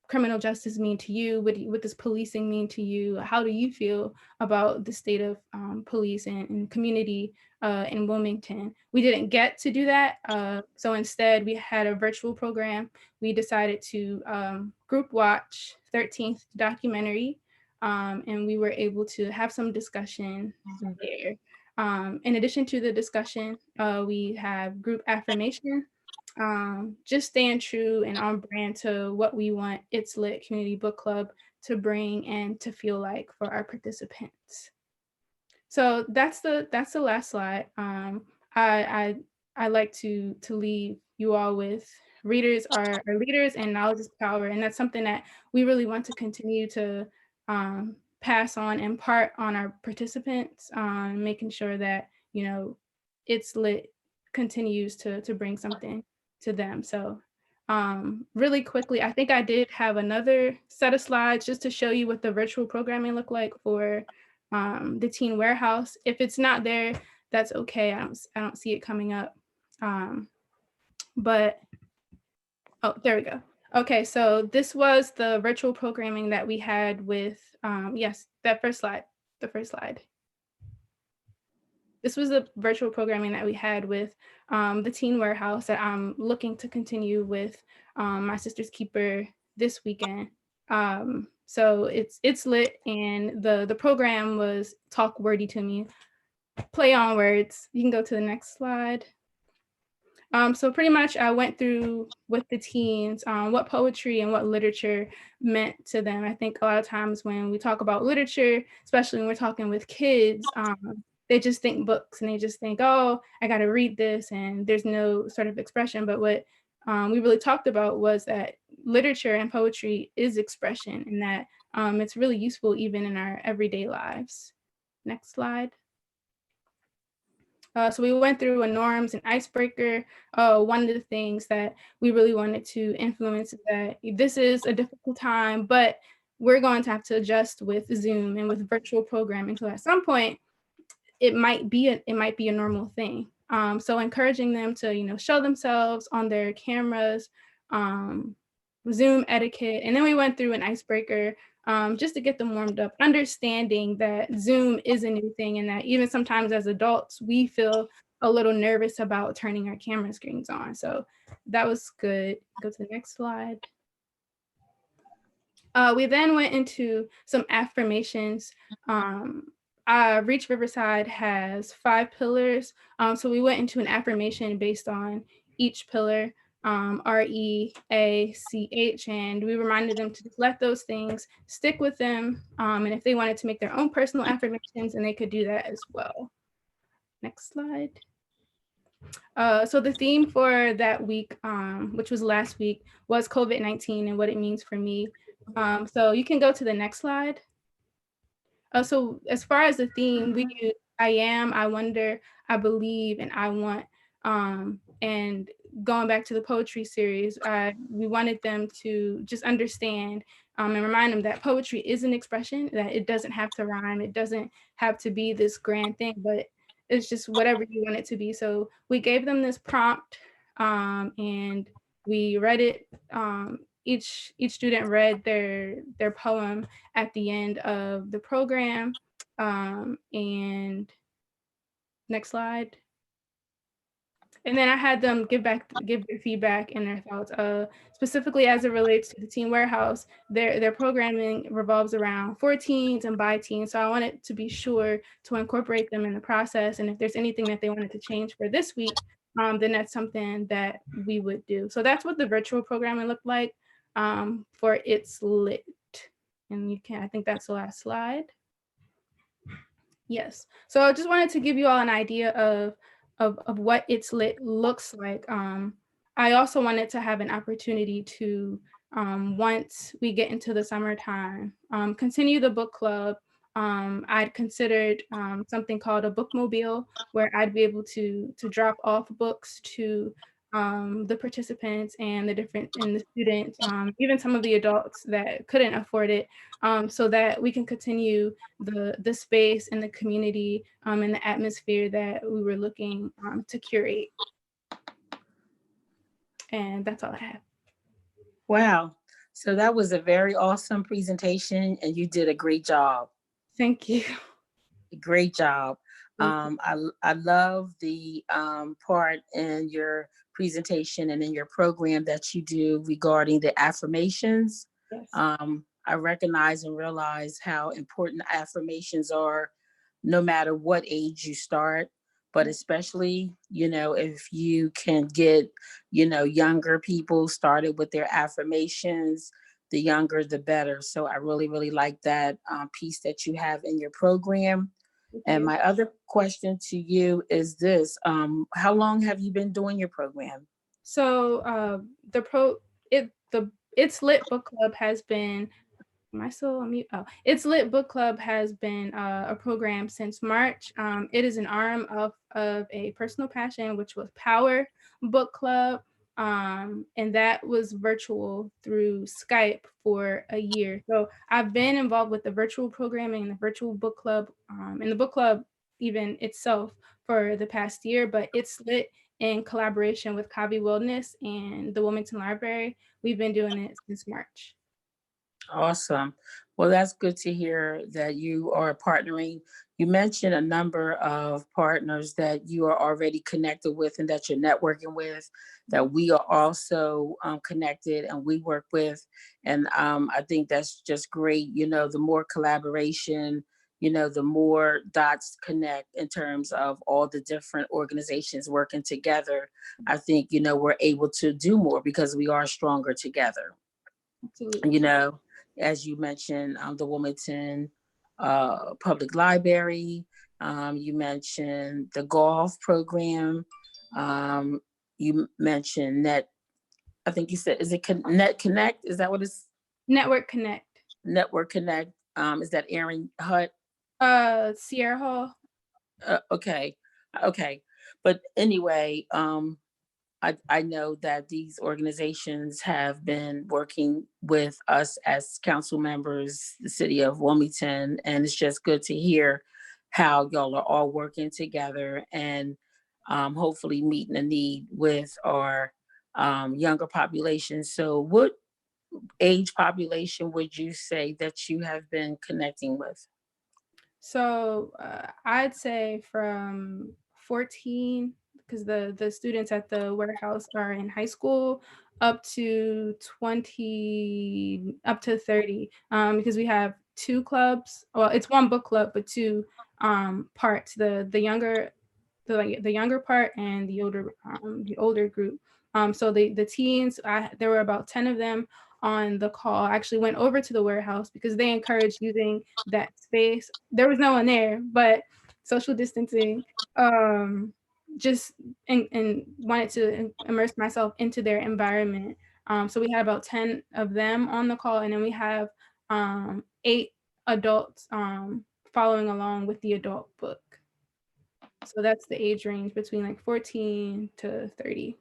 criminal justice mean to you? What does policing mean to you? How do you feel about the state of police and community in Wilmington? We didn't get to do that. So instead, we had a virtual program. We decided to group watch 13th documentary, and we were able to have some discussion there. In addition to the discussion, we have group affirmation, just staying true and on brand to what we want It's Lit Community Book Club to bring and to feel like for our participants. So that's the last slide. I like to leave you all with readers are leaders and knowledge is power, and that's something that we really want to continue to pass on, impart on our participants, making sure that It's Lit continues to bring something to them. So really quickly, I think I did have another set of slides just to show you what the virtual programming looked like for the Teen Warehouse. If it's not there, that's okay. I don't see it coming up. But oh, there we go. Okay, so this was the virtual programming that we had with, yes, the first slide. This was the virtual programming that we had with the Teen Warehouse that I'm looking to continue with My Sister's Keeper this weekend. So it's lit, and the program was Talk Wordy to Me, play on words. You can go to the next slide. So pretty much I went through with the teens what poetry and what literature meant to them. I think a lot of times when we talk about literature, especially when we're talking with kids, they just think books and they just think, oh, I got to read this, and there's no sort of expression. But what we really talked about was that literature and poetry is expression, and that it's really useful even in our everyday lives. Next slide. So we went through a norms and icebreaker. One of the things that we really wanted to influence is that this is a difficult time, but we're going to have to adjust with Zoom and with virtual programming. So at some point, it might be a normal thing. So encouraging them to show themselves on their cameras, Zoom etiquette, and then we went through an icebreaker just to get them warmed up, understanding that Zoom is a new thing and that even sometimes as adults, we feel a little nervous about turning our camera screens on. So that was good. Go to the next slide. We then went into some affirmations. Reach Riverside has 5 pillars. So we went into an affirmation based on each pillar. REACH, and we reminded them to let those things stick with them. And if they wanted to make their own personal affirmations, and they could do that as well. Next slide. So the theme for that week, which was last week, was COVID-19 and what it means for me. So you can go to the next slide. So as far as the theme, we use I am, I wonder, I believe, and I want. And going back to the poetry series, we wanted them to just understand and remind them that poetry is an expression, that it doesn't have to rhyme, it doesn't have to be this grand thing, but it's just whatever you want it to be. So we gave them this prompt and we read it. Each student read their poem at the end of the program. And next slide. And then I had them give their feedback and their thoughts. Specifically as it relates to the Teen Warehouse, their programming revolves around for teens and by teens. So I wanted to be sure to incorporate them in the process. And if there's anything that they wanted to change for this week, then that's something that we would do. So that's what the virtual programming looked like for It's Lit. And I think that's the last slide. Yes. So I just wanted to give you all an idea of what It's Lit looks like. I also wanted to have an opportunity to, once we get into the summertime, continue the book club. I'd considered something called a bookmobile, where I'd be able to drop off books to the participants and the students, even some of the adults that couldn't afford it, so that we can continue the space and the community and the atmosphere that we were looking to curate. And that's all I have. Wow. So that was a very awesome presentation and you did a great job. Thank you. Great job. I love the part in your presentation and in your program that you do regarding the affirmations. Yes. I recognize and realize how important affirmations are, no matter what age you start, but especially, if you can get, younger people started with their affirmations, the younger, the better. So I really, really like that piece that you have in your program. And my other question to you is this: how long have you been doing your program? So It's Lit Book Club has been. Am I still on mute? Oh, It's Lit Book Club has been a program since March. It is an arm of a personal passion, which was Power Book Club. And that was virtual through Skype for a year. So I've been involved with the virtual programming and the virtual book club and the book club even itself for the past year, but It's Lit in collaboration with Kavi Wellness and the Wilmington Library. We've been doing it since March. Awesome. Well, that's good to hear that you are partnering. You mentioned a number of partners that you are already connected with and that you're networking with, that we are also connected and we work with. And I think that's just great. The more collaboration, the more dots connect in terms of all the different organizations working together. I think, we're able to do more because we are stronger together. Absolutely. As you mentioned, the Wilmington Public Library, you mentioned the golf program, you mentioned I think you said, is it Net Connect? Is that what it's? Network Connect. Network Connect, is that Aaron Hutt? Sierra Hall. Okay, okay. But anyway, I know that these organizations have been working with us as council members, the city of Wilmington, and it's just good to hear how y'all are all working together and hopefully meeting a need with our younger population. So what age population would you say that you have been connecting with? So I'd say from 14, because the students at the warehouse are in high school, up to 20, up to 30, because we have two clubs. Well, it's one book club, but two parts. The younger part and the older group. So the teens, there were about 10 of them on the call. I actually went over to the warehouse because they encouraged using that space. There was no one there, but social distancing, just and wanted to immerse myself into their environment. So we had about 10 of them on the call, and then we have 8 adults following along with the adult book. So that's the age range between like 14 to 30.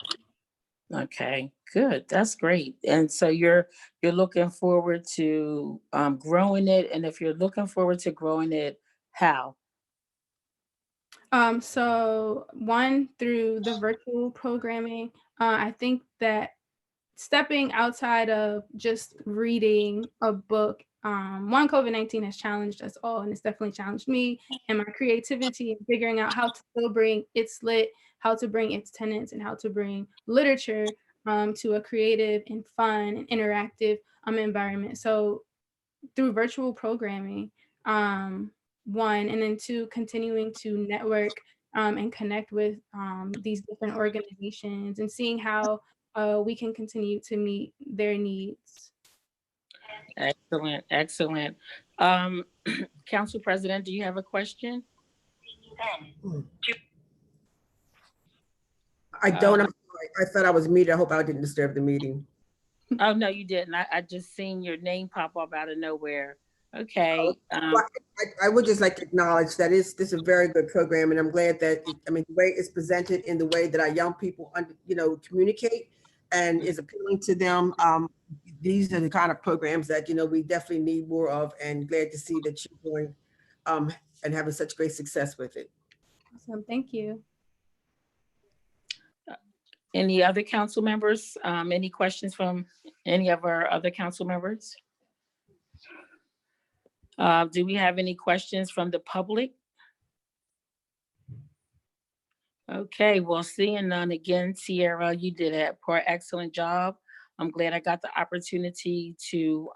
Okay, good. That's great. And so you're looking forward to growing it. And if you're looking forward to growing it, how? So one, through the virtual programming. I think that stepping outside of just reading a book, one, COVID-19 has challenged us all, and it's definitely challenged me and my creativity and figuring out how to still bring It's Lit, how to bring its tenants, and how to bring literature to a creative and fun and interactive environment. So through virtual programming, one, and then two, continuing to network and connect with these different organizations and seeing how we can continue to meet their needs. Excellent, excellent. Council President, do you have a question? I don't. I'm sorry. I thought I was muted. I hope I didn't disturb the meeting. Oh, no, you didn't. I just seen your name pop up out of nowhere. Okay. Well, I would just like to acknowledge that this is a very good program, and I'm glad that the way it's presented in the way that our young people communicate and is appealing to them. These are the kind of programs that we definitely need more of, and glad to see that you're doing and having such great success with it. Awesome, thank you. Any other council members? Any questions from any of our other council members? Do we have any questions from the public? Okay, well, seeing none, again, Sierra, you did an excellent job. I'm glad I got the opportunity to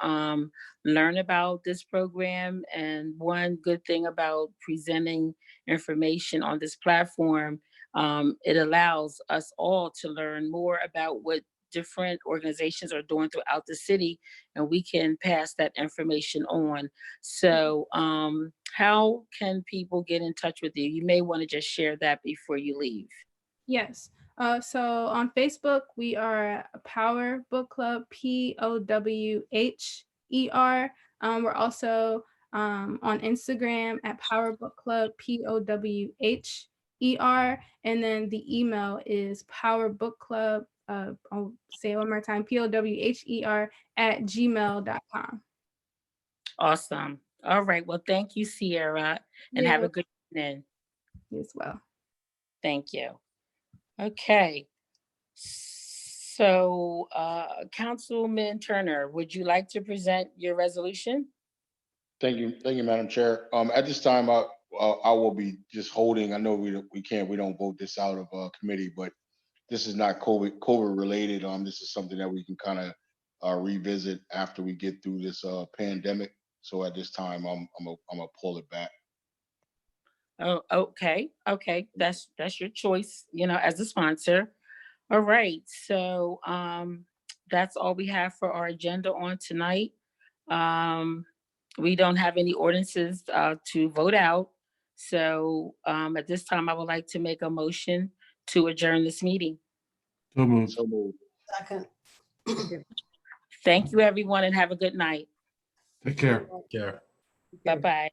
learn about this program. And one good thing about presenting information on this platform, it allows us all to learn more about what different organizations are doing throughout the city, and we can pass that information on. So how can people get in touch with you? You may want to just share that before you leave. Yes. So on Facebook, we are Power Book Club, POWHER. We're also on Instagram at Power Book Club, POWHER. And then the email is powerbookclub, I'll say it one more time, POWHER @gmail.com. Awesome. All right. Well, thank you, Sierra, and have a good evening. You as well. Thank you. Okay. So, Councilman Turner, would you like to present your resolution? Thank you, Madam Chair. At this time, I will be just holding. I know we don't vote this out of committee, but this is not COVID related. This is something that we can kind of revisit after we get through this pandemic. So at this time, I'm gonna pull it back. Oh, okay. Okay. That's your choice, as a sponsor. All right. So that's all we have for our agenda on tonight. We don't have any ordinances to vote out. So at this time, I would like to make a motion to adjourn this meeting. So moved. So moved. Second. Thank you, everyone, and have a good night. Take care. Care. Bye-bye.